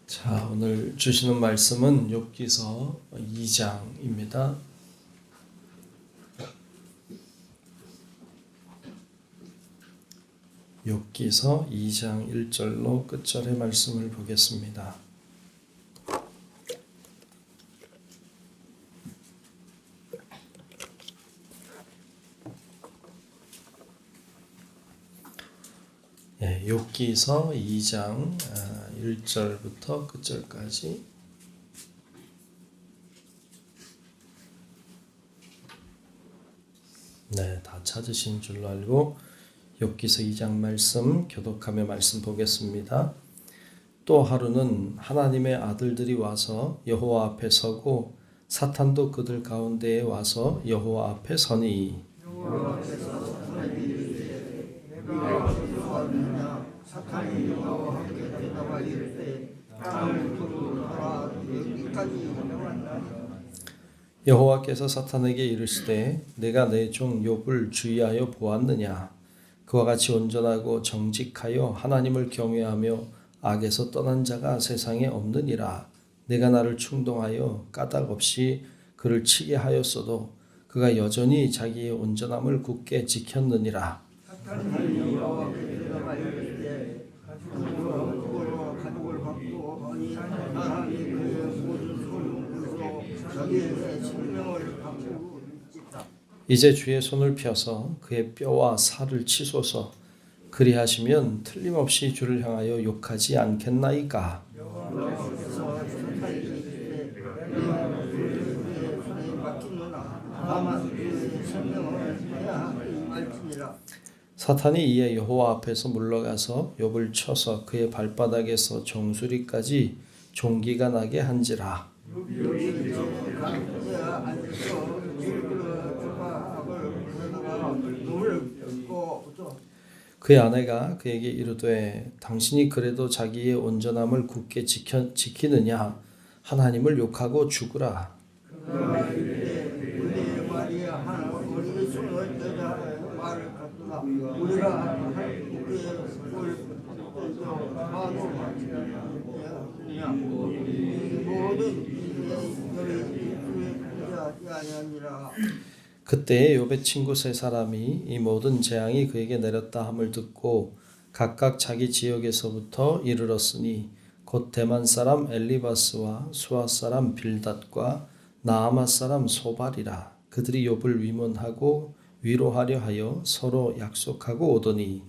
자, 오늘 주시는 말씀은 욥기서 2장입니다. 욥기서 2장 1절로 끝절의 말씀을 보겠습니다. 욥기서 2장 1절부터 끝절까지. 네, 다 찾으신 줄로 알고 욥기서 2장 말씀 교독하며 말씀 보겠습니다. 또 하루는 하나님의 아들들이 와서 여호와 앞에 서고 사탄도 그들 가운데에 와서 여호와 앞에 서니 사탄이 여호와와 함께 대답하여 이르되 땅을 두루하라 여기까지 왔나니. 여호와께서 사탄에게 이르시되 내가 내 종 욥을 주의하여 보았느냐. 그와 같이 온전하고 정직하여 하나님을 경외하며 악에서 떠난 자가 세상에 없느니라. 내가 나를 충동하여 까닭 없이 그를 치게 하였어도 그가 여전히 자기의 온전함을 굳게 지켰느니라. 사탄이 여호와께 대답하여 이르되 그걸로 가족을 받고 사람이 그의 모든 손으로 자기의 생명을 받고 있다. 이제 주의 손을 펴서 그의 뼈와 살을 치소서. 그리하시면 틀림없이 주를 향하여 욕하지 않겠나이까. 여호와께서 사탄에게 이르되 내가 그의 손에 맡기노라. 다만 그의 생명을 해야 할지니라. 사탄이 이에 여호와 앞에서 물러가서 욥을 쳐서 그의 발바닥에서 정수리까지 종기가 나게 한지라. 그의 아내가 그에게 이르되 당신이 그래도 자기의 온전함을 굳게 지키느냐. 하나님을 욕하고 죽으라. 그때 욥의 친구 세 사람이 이 모든 재앙이 그에게 내렸다 함을 듣고 각각 자기 지역에서부터 이르렀으니 곧 대만 사람 엘리바스와 수아 사람 빌닷과 나아마 사람 소발이라. 그들이 욥을 위문하고 위로하려 하여 서로 약속하고 오더니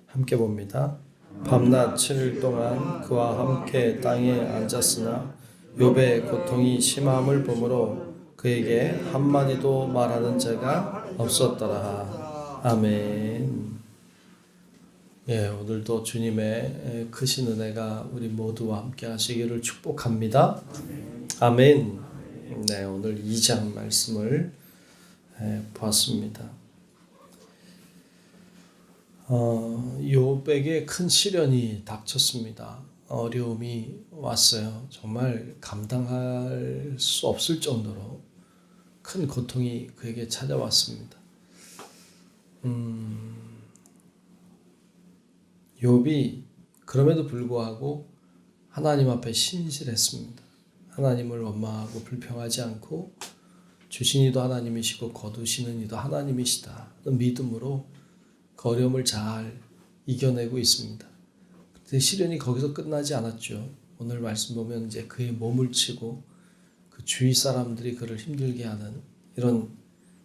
함께 봅니다. 밤낮 7일 동안 그와 함께 땅에 앉았으나 욥의 고통이 심함을 보므로 그에게 한마디도 말하는 자가 없었더라. 아멘. 오늘도 주님의 크신 은혜가 우리 모두와 함께 하시기를 축복합니다. 아멘. 네, 오늘 2장 말씀을 보았습니다. 욥에게 큰 시련이 닥쳤습니다. 어려움이 왔어요. 정말 감당할 수 없을 정도로 큰 고통이 그에게 찾아왔습니다. 욥이 그럼에도 불구하고 하나님 앞에 신실했습니다. 하나님을 원망하고 불평하지 않고 주신 이도 하나님이시고 거두시는 이도 하나님이시다. 믿음으로 그 어려움을 잘 이겨내고 있습니다. 근데 시련이 거기서 끝나지 않았죠. 오늘 말씀 보면 이제 그의 몸을 치고 그 주위 사람들이 그를 힘들게 하는 이런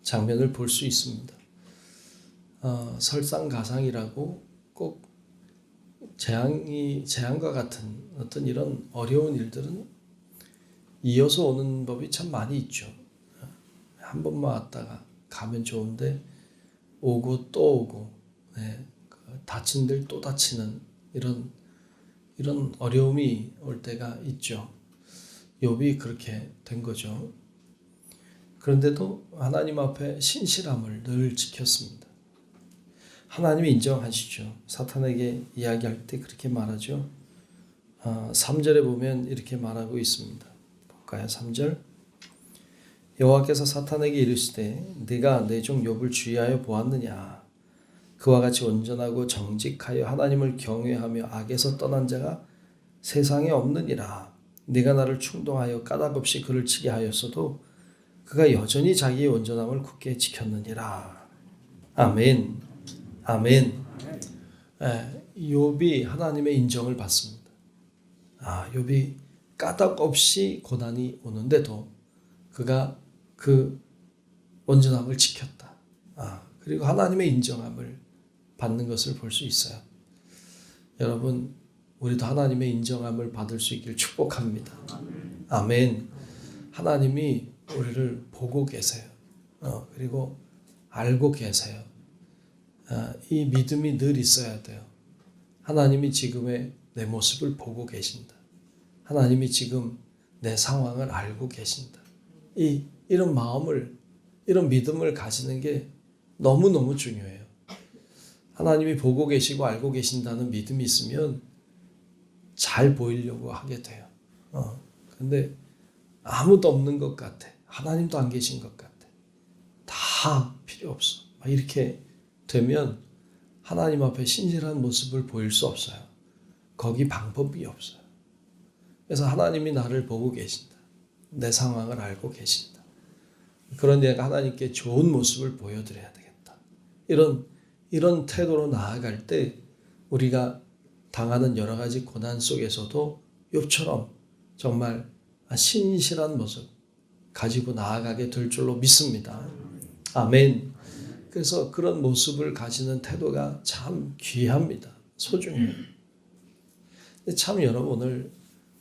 장면을 볼 수 있습니다. 설상가상이라고 꼭 재앙과 같은 어떤 이런 어려운 일들은 이어서 오는 법이 참 많이 있죠. 한 번만 왔다가 가면 좋은데 오고 또 오고, 다친 들 또 다치는 이런 어려움이 올 때가 있죠. 욥이 그렇게 된 거죠. 그런데도 하나님 앞에 신실함을 늘 지켰습니다. 하나님이 인정하시죠. 사탄에게 이야기할 때 그렇게 말하죠. 3절에 보면 이렇게 말하고 있습니다. 볼까요? 3절. 여호와께서 사탄에게 이르시되 네가 내 종 욥을 주의하여 보았느냐. 그와 같이 온전하고 정직하여 하나님을 경외하며 악에서 떠난 자가 세상에 없느니라. 네가 나를 충동하여 까닭없이 그를 치게 하였어도 그가 여전히 자기의 온전함을 굳게 지켰느니라. 아멘. 아멘. 욥이 하나님의 인정을 받습니다. 욥이 까닭없이 고난이 오는데도 그가 그 온전함을 지켰다. 그리고 하나님의 인정함을 받는 것을 볼 수 있어요. 여러분, 우리도 하나님의 인정함을 받을 수 있길 축복합니다. 아멘. 하나님이 우리를 보고 계세요. 그리고 알고 계세요. 이 믿음이 늘 있어야 돼요. 하나님이 지금의 내 모습을 보고 계신다. 하나님이 지금 내 상황을 알고 계신다. 이런 마음을, 이런 믿음을 가지는 게 너무너무 중요해요. 하나님이 보고 계시고 알고 계신다는 믿음이 있으면 잘 보이려고 하게 돼요. 근데 아무도 없는 것 같아. 하나님도 안 계신 것 같아. 다 필요 없어. 이렇게 되면 하나님 앞에 신실한 모습을 보일 수 없어요. 거기 방법이 없어요. 그래서 하나님이 나를 보고 계신다. 내 상황을 알고 계신다. 그런 내가 하나님께 좋은 모습을 보여드려야 되겠다. 이런 태도로 나아갈 때 우리가 당하는 여러 가지 고난 속에서도 욥처럼 정말 신실한 모습 가지고 나아가게 될 줄로 믿습니다. 아멘. 그래서 그런 모습을 가지는 태도가 참 귀합니다. 소중해요. 근데 참 여러분, 오늘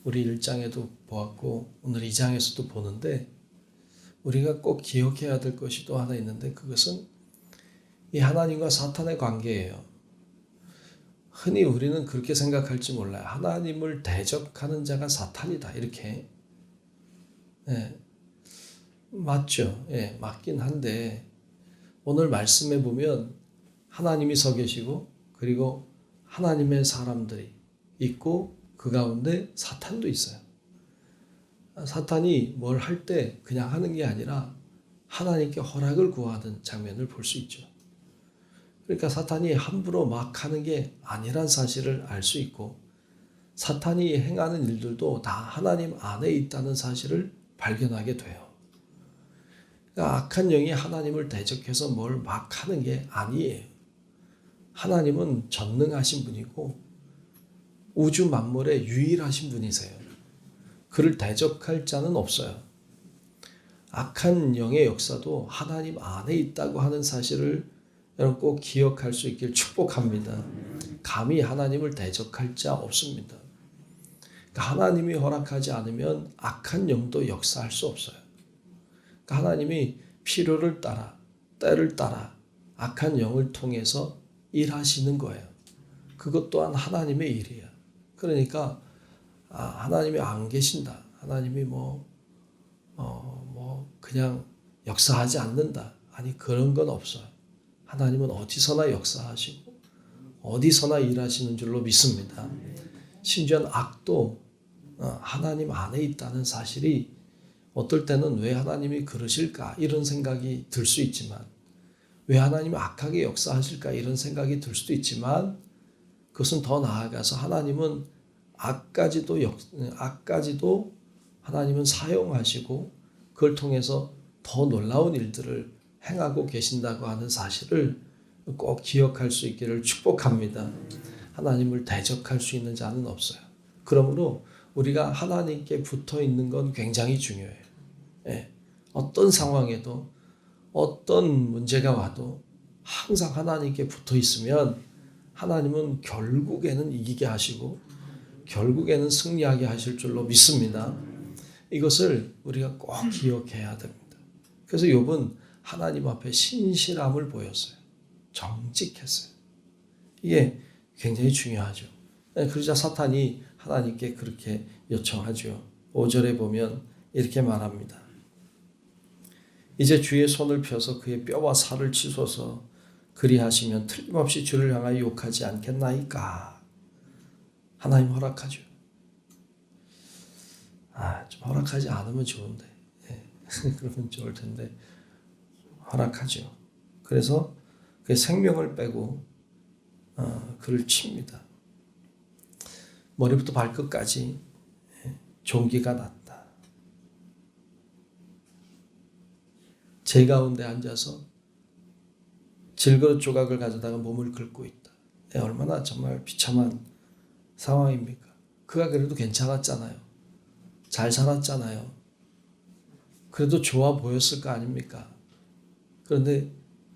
우리 1장에도 보았고 오늘 2장에서도 보는데 우리가 꼭 기억해야 될 것이 또 하나 있는데 그것은 이 하나님과 사탄의 관계예요. 흔히 우리는 그렇게 생각할지 몰라요. 하나님을 대적하는 자가 사탄이다. 이렇게. 맞죠. 맞긴 한데 오늘 말씀에 보면 하나님이 서 계시고 그리고 하나님의 사람들이 있고 그 가운데 사탄도 있어요. 사탄이 뭘 할 때 그냥 하는 게 아니라 하나님께 허락을 구하는 장면을 볼 수 있죠. 그러니까 사탄이 함부로 막 하는 게 아니란 사실을 알 수 있고 사탄이 행하는 일들도 다 하나님 안에 있다는 사실을 발견하게 돼요. 그러니까 악한 영이 하나님을 대적해서 뭘 막 하는 게 아니에요. 하나님은 전능하신 분이고 우주 만물의 유일하신 분이세요. 그를 대적할 자는 없어요. 악한 영의 역사도 하나님 안에 있다고 하는 사실을 여러분 꼭 기억할 수 있길 축복합니다. 감히 하나님을 대적할 자 없습니다. 그러니까 하나님이 허락하지 않으면 악한 영도 역사할 수 없어요. 그러니까 하나님이 필요를 따라 때를 따라 악한 영을 통해서 일하시는 거예요. 그것 또한 하나님의 일이에요. 그러니까 하나님이 안 계신다. 하나님이 그냥 역사하지 않는다. 아니 그런 건 없어요. 하나님은 어디서나 역사하시고 어디서나 일하시는 줄로 믿습니다. 심지어 악도 하나님 안에 있다는 사실이 어떨 때는 왜 하나님이 그러실까 이런 생각이 들 수 있지만 왜 하나님이 악하게 역사하실까 이런 생각이 들 수도 있지만 그것은 더 나아가서 하나님은 악까지도 하나님은 사용하시고 그걸 통해서 더 놀라운 일들을 행하고 계신다고 하는 사실을 꼭 기억할 수 있기를 축복합니다. 하나님을 대적할 수 있는 자는 없어요. 그러므로 우리가 하나님께 붙어 있는 건 굉장히 중요해요. 어떤 상황에도 어떤 문제가 와도 항상 하나님께 붙어 있으면 하나님은 결국에는 이기게 하시고 결국에는 승리하게 하실 줄로 믿습니다. 이것을 우리가 꼭 기억해야 됩니다. 그래서 욥은 하나님 앞에 신실함을 보였어요. 정직했어요. 이게 굉장히 중요하죠. 그러자 사탄이 하나님께 그렇게 요청하죠. 5절에 보면 이렇게 말합니다. 이제 주의 손을 펴서 그의 뼈와 살을 치소서 그리하시면 틀림없이 주를 향하여 욕하지 않겠나이까. 하나님 허락하죠. 좀 허락하지 않으면 좋은데, 그러면 좋을 텐데 허락하죠. 그래서 그 생명을 빼고 그를 칩니다. 머리부터 발끝까지 종기가 났다. 제 가운데 앉아서 질그릇 조각을 가져다가 몸을 긁고 있다. 얼마나 정말 비참한 상황입니까? 그가 그래도 괜찮았잖아요. 잘 살았잖아요. 그래도 좋아 보였을 거 아닙니까? 그런데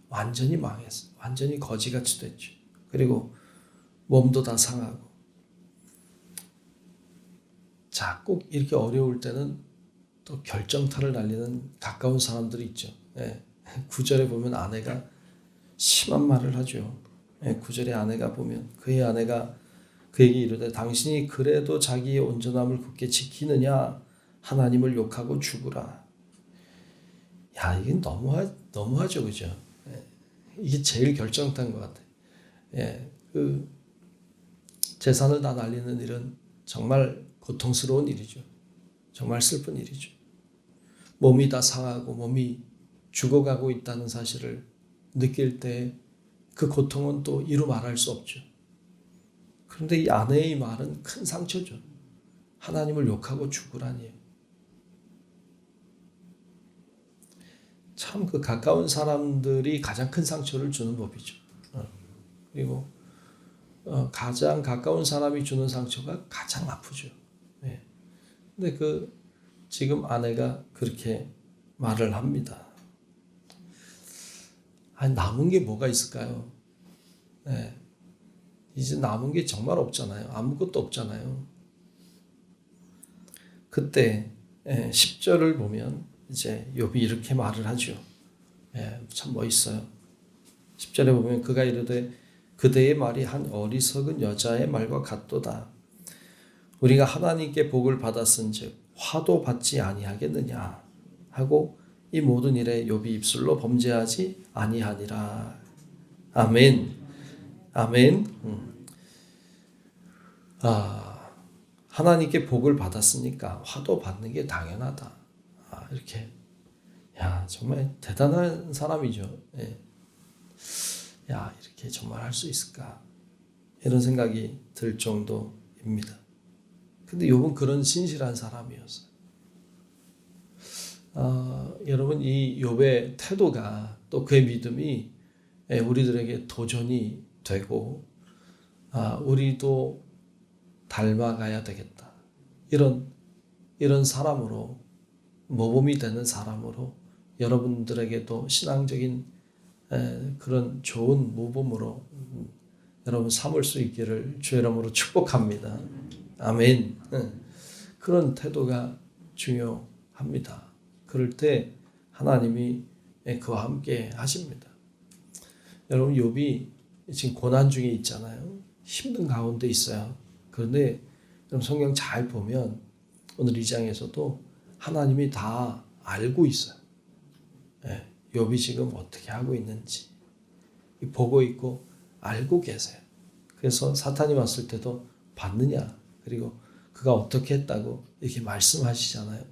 완전히 망했어요. 완전히 거지같이 됐죠. 그리고 몸도 다 상하고. 자, 꼭 이렇게 어려울 때는 또 결정타를 날리는 가까운 사람들이 있죠. 9절에 보면 아내가 심한 말을 하죠. 9절에 아내가 보면 그의 아내가 그에게 이르되 당신이 그래도 자기의 온전함을 굳게 지키느냐 하나님을 욕하고 죽으라. 야, 이게 너무하죠, 그죠? 이게 제일 결정타인 것 같아요. 그 재산을 다 날리는 일은 정말 고통스러운 일이죠. 정말 슬픈 일이죠. 몸이 다 상하고 몸이 죽어가고 있다는 사실을 느낄 때 그 고통은 또 이루 말할 수 없죠. 그런데 이 아내의 말은 큰 상처죠. 하나님을 욕하고 죽으라니요. 참 그 가까운 사람들이 가장 큰 상처를 주는 법이죠. 그리고 가장 가까운 사람이 주는 상처가 가장 아프죠. 근데 지금 아내가 그렇게 말을 합니다. 남은 게 뭐가 있을까요? 이제 남은 게 정말 없잖아요. 아무것도 없잖아요. 그때 10절을 보면 이제 욥이 이렇게 말을 하죠. 참 멋있어요. 10절에 보면 그가 이르되 그대의 말이 한 어리석은 여자의 말과 같도다. 우리가 하나님께 복을 받았은즉 화도 받지 아니하겠느냐 하고 이 모든 일에 욥이 입술로 범죄하지 아니하니라. 아멘. 아멘. 하나님께 복을 받았으니까 화도 받는 게 당연하다. 이렇게. 야, 정말 대단한 사람이죠. 야, 이렇게 정말 할 수 있을까? 이런 생각이 들 정도입니다. 근데 욥은 그런 신실한 사람이었어요. 여러분, 이 욥의 태도가 또 그의 믿음이 우리들에게 도전이 되고 우리도 닮아가야 되겠다. 이런 사람으로 모범이 되는 사람으로 여러분들에게도 신앙적인 그런 좋은 모범으로 여러분 삼을 수 있기를 주의 이름으로 축복합니다. 아멘. 그런 태도가 중요합니다. 그럴 때 하나님이 그와 함께 하십니다. 여러분, 욥이 지금 고난 중에 있잖아요. 힘든 가운데 있어요. 그런데 성경 잘 보면 오늘 2장에서도 하나님이 다 알고 있어요. 욥이 지금 어떻게 하고 있는지 보고 있고 알고 계세요. 그래서 사탄이 왔을 때도 봤느냐, 그리고 그가 어떻게 했다고 이렇게 말씀하시잖아요.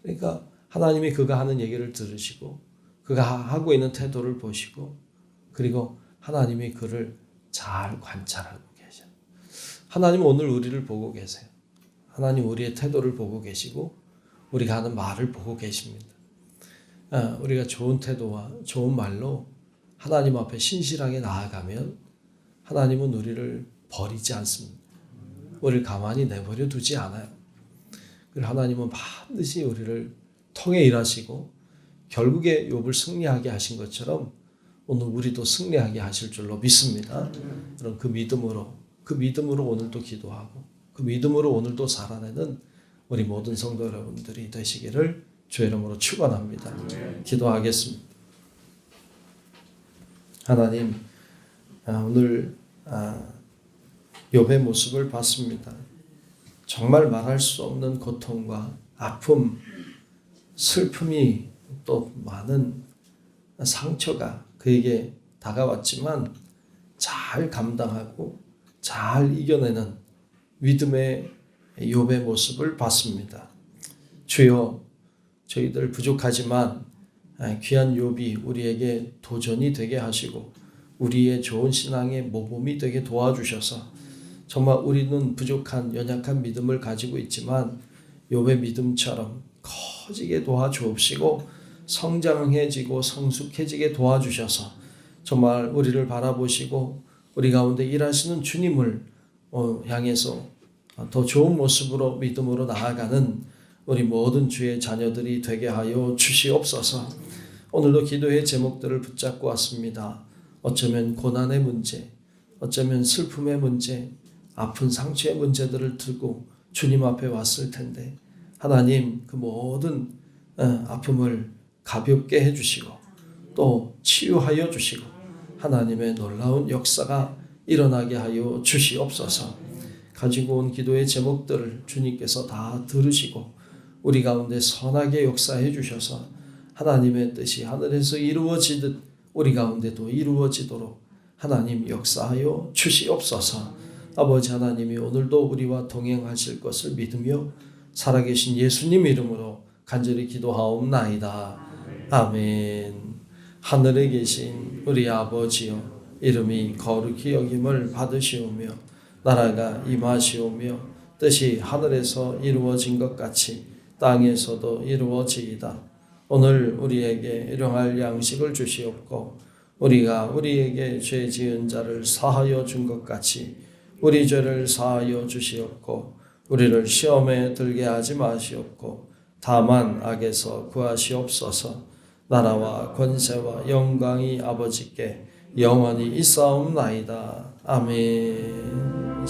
그러니까 하나님이 그가 하는 얘기를 들으시고 그가 하고 있는 태도를 보시고 그리고 하나님이 그를 잘 관찰하고 계셔요. 하나님은 오늘 우리를 보고 계세요. 하나님 우리의 태도를 보고 계시고 우리가 하는 말을 보고 계십니다. 우리가 좋은 태도와 좋은 말로 하나님 앞에 신실하게 나아가면 하나님은 우리를 버리지 않습니다. 우리를 가만히 내버려 두지 않아요. 그리고 하나님은 반드시 우리를 통해 일하시고 결국에 욥을 승리하게 하신 것처럼 오늘 우리도 승리하게 하실 줄로 믿습니다. 그럼 그 믿음으로 오늘도 기도하고 그 믿음으로 오늘도 살아내는 우리 모든 성도 여러분들이 되시기를 주의 이름으로 축원합니다. 기도하겠습니다. 하나님, 오늘 욥의 모습을 봤습니다. 정말 말할 수 없는 고통과 아픔, 슬픔이 또 많은 상처가 그에게 다가왔지만 잘 감당하고 잘 이겨내는 믿음의 욥의 모습을 봤습니다. 주여, 저희들 부족하지만 귀한 욥이 우리에게 도전이 되게 하시고 우리의 좋은 신앙의 모범이 되게 도와주셔서 정말 우리는 부족한 연약한 믿음을 가지고 있지만 욥의 믿음처럼 커지게 도와주옵시고 성장해지고 성숙해지게 도와주셔서 정말 우리를 바라보시고 우리 가운데 일하시는 주님을 향해서 더 좋은 모습으로 믿음으로 나아가는 우리 모든 주의 자녀들이 되게 하여 주시옵소서. 오늘도 기도의 제목들을 붙잡고 왔습니다. 어쩌면 고난의 문제, 어쩌면 슬픔의 문제, 아픈 상처의 문제들을 들고 주님 앞에 왔을 텐데 하나님 그 모든 아픔을 가볍게 해주시고 또 치유하여 주시고 하나님의 놀라운 역사가 일어나게 하여 주시옵소서. 가지고 온 기도의 제목들을 주님께서 다 들으시고 우리 가운데 선하게 역사해 주셔서 하나님의 뜻이 하늘에서 이루어지듯 우리 가운데도 이루어지도록 하나님 역사하여 주시옵소서. 아버지 하나님이 오늘도 우리와 동행하실 것을 믿으며 살아계신 예수님 이름으로 간절히 기도하옵나이다. 아멘. 하늘에 계신 우리 아버지여, 이름이 거룩히 여김을 받으시오며 나라가 임하시오며 뜻이 하늘에서 이루어진 것 같이 땅에서도 이루어지이다. 오늘 우리에게 일용할 양식을 주시옵고 우리가 우리에게 죄 지은 자를 사하여 준 것 같이 우리 죄를 사하여 주시옵고 우리를 시험에 들게 하지 마시옵고 다만 악에서 구하시옵소서. 나라와 권세와 영광이 아버지께 영원히 있사옵나이다. 아멘.